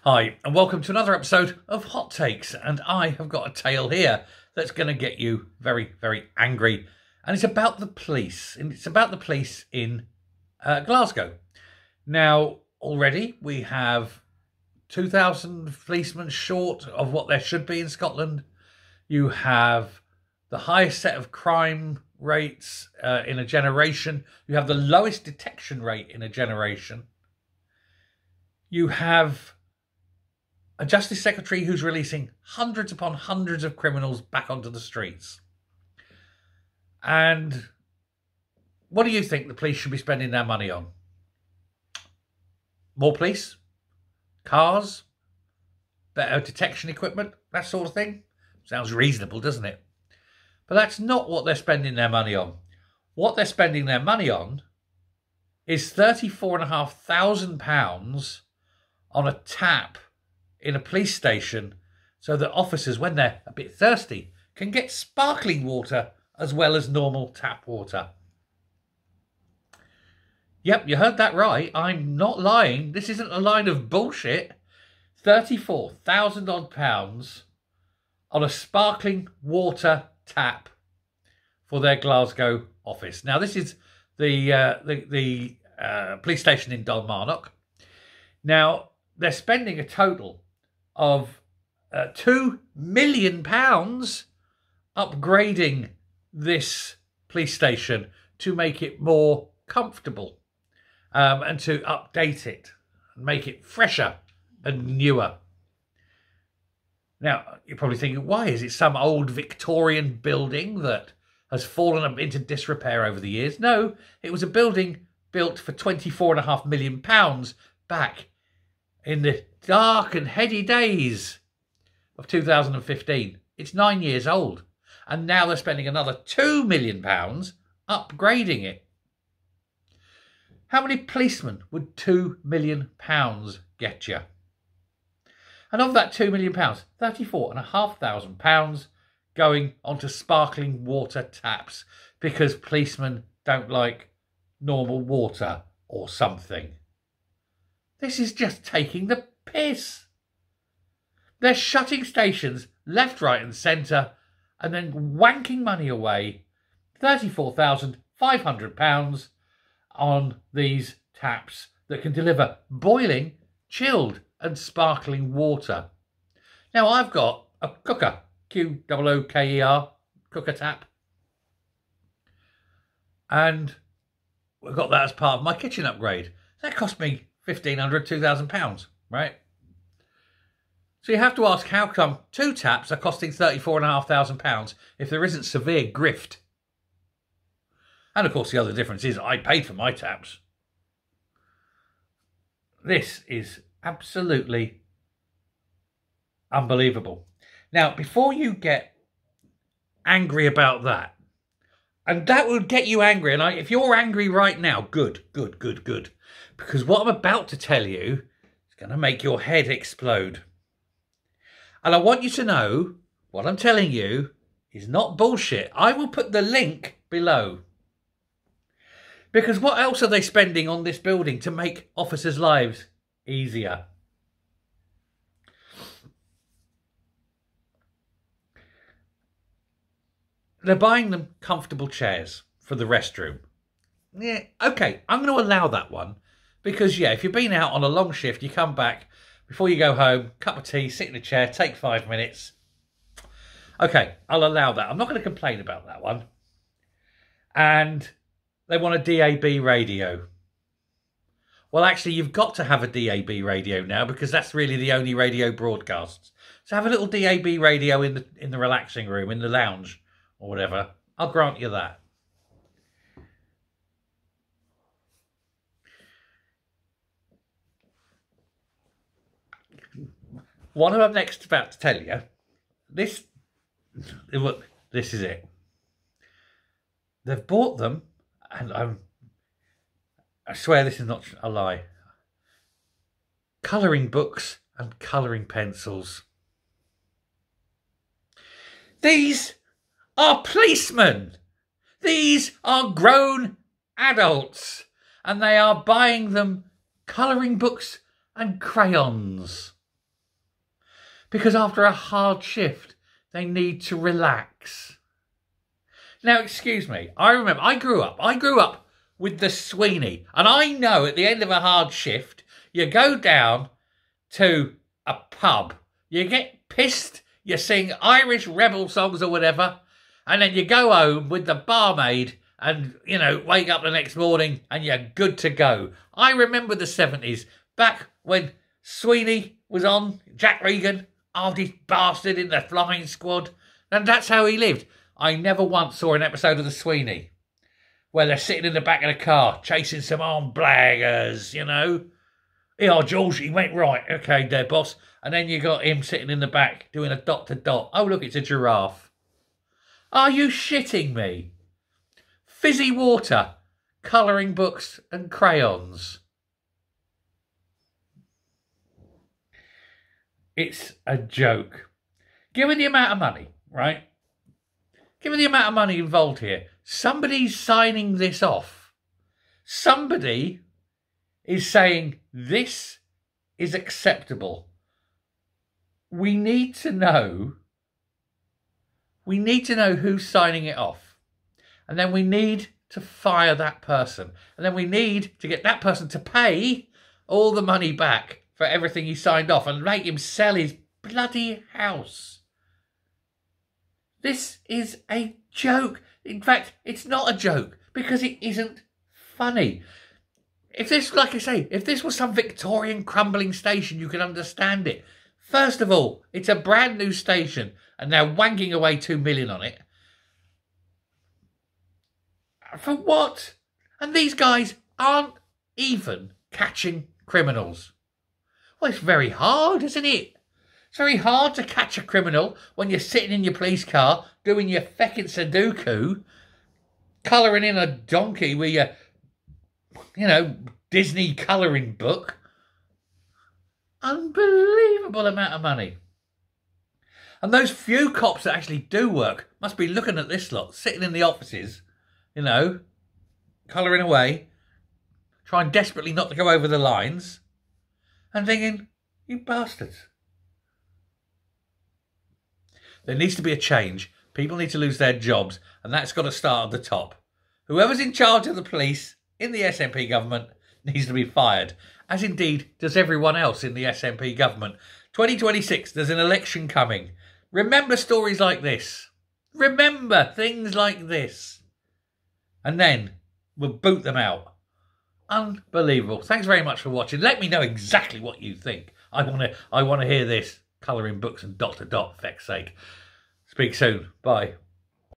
Hi, and welcome to another episode of Hot Takes. And I have got a tale here that's going to get you very, very angry. And it's about the police. And it's about the police in Glasgow. Now, already we have 2,000 policemen short of what there should be in Scotland. You have the highest set of crime rates in a generation. You have the lowest detection rate in a generation. You have a Justice Secretary who's releasing hundreds upon hundreds of criminals back onto the streets. And what do you think the police should be spending their money on? More police? Cars? Better detection equipment? That sort of thing? Sounds reasonable, doesn't it? But that's not what they're spending their money on. What they're spending their money on is £34,500 on a tap in a police station so that officers, when they're a bit thirsty, can get sparkling water as well as normal tap water. Yep, you heard that right. I'm not lying. This isn't a line of bullshit. 34,000 odd pounds on a sparkling water tap for their Glasgow office. Now, this is the police station in Dalmarnock. Now, they're spending a total of £2 million upgrading this police station to make it more comfortable and to update it and make it fresher and newer. Now, you're probably thinking, why? Is it some old Victorian building that has fallen into disrepair over the years? No, it was a building built for £24.5 million back in the dark and heady days of 2015. It's 9 years old. And now they're spending another £2 million upgrading it. How many policemen would £2 million get you? And of that £2 million, £34,500 going onto sparkling water taps because policemen don't like normal water or something. This is just taking the piss. They're shutting stations left, right and centre and then wanking money away. £34,500 on these taps that can deliver boiling, chilled and sparkling water. Now, I've got a cooker, Qooker, cooker tap. And I've got that as part of my kitchen upgrade. That cost me £1,500, £2,000, right? So you have to ask, how come two taps are costing £34,500 if there isn't severe grift? And of course, the other difference is I paid for my taps. This is absolutely unbelievable. Now, before you get angry about that, and that will get you angry, and if you're angry right now, good. Because what I'm about to tell you is going to make your head explode. And I want you to know what I'm telling you is not bullshit. I will put the link below. Because what else are they spending on this building to make officers' lives easier? They're buying them comfortable chairs for the restroom. Yeah, okay, I'm going to allow that one. Because, yeah, if you've been out on a long shift, you come back, before you go home, cup of tea, sit in a chair, take 5 minutes. Okay, I'll allow that. I'm not going to complain about that one. And they want a DAB radio. Well, actually, you've got to have a DAB radio now because that's really the only radio broadcasts. So have a little DAB radio in the relaxing room, in the lounge or whatever. I'll grant you that. What I'm next about to tell you, this is it. They've bought them, and I swear this is not a lie, colouring books and colouring pencils. These are policemen. These are grown adults, and they are buying them colouring books and crayons. because after a hard shift, they need to relax. Now, excuse me, I remember, I grew up with the Sweeney, and I know at the end of a hard shift, you go down to a pub, you get pissed, you sing Irish rebel songs or whatever, and then you go home with the barmaid and, you know, wake up the next morning and you're good to go. I remember the 70s, back when Sweeney was on, Jack Regan, artist bastard in the Flying Squad, and that's how he lived. I never once saw an episode of the Sweeney where they're sitting in the back of the car chasing some armed blaggers, you know. Yeah, George, he went right. Okay, there, boss. And then you got him sitting in the back doing a dot to dot. Oh, look, it's a giraffe. Are you shitting me? Fizzy water, colouring books and crayons. It's a joke. Given the amount of money, right? Given the amount of money involved here, somebody's signing this off. Somebody is saying this is acceptable. We need to know who's signing it off. And then we need to fire that person. And then we need to get that person to pay all the money back for everything he signed off and make him sell his bloody house. This is a joke. In fact, it's not a joke because it isn't funny. If this, like I say, if this was some Victorian crumbling station, you can understand it. First of all, it's a brand new station and they're wanking away 2 million on it. For what? And these guys aren't even catching criminals. Well, it's very hard, isn't it? It's very hard to catch a criminal when you're sitting in your police car doing your feckin' Sudoku, colouring in a donkey with your, you know, Disney colouring book. Unbelievable amount of money. And those few cops that actually do work must be looking at this lot, sitting in the offices, you know, colouring away, trying desperately not to go over the lines, and thinking, you bastards. There needs to be a change. People need to lose their jobs, and that's got to start at the top. Whoever's in charge of the police in the SNP government needs to be fired, as indeed does everyone else in the SNP government. 2026, there's an election coming. Remember stories like this. Remember things like this. And then we'll boot them out. Unbelievable. Thanks very much for watching. Let me know exactly what you think. I want to hear this. Colouring books and dot to dot, for feck's sake. Speak soon. Bye.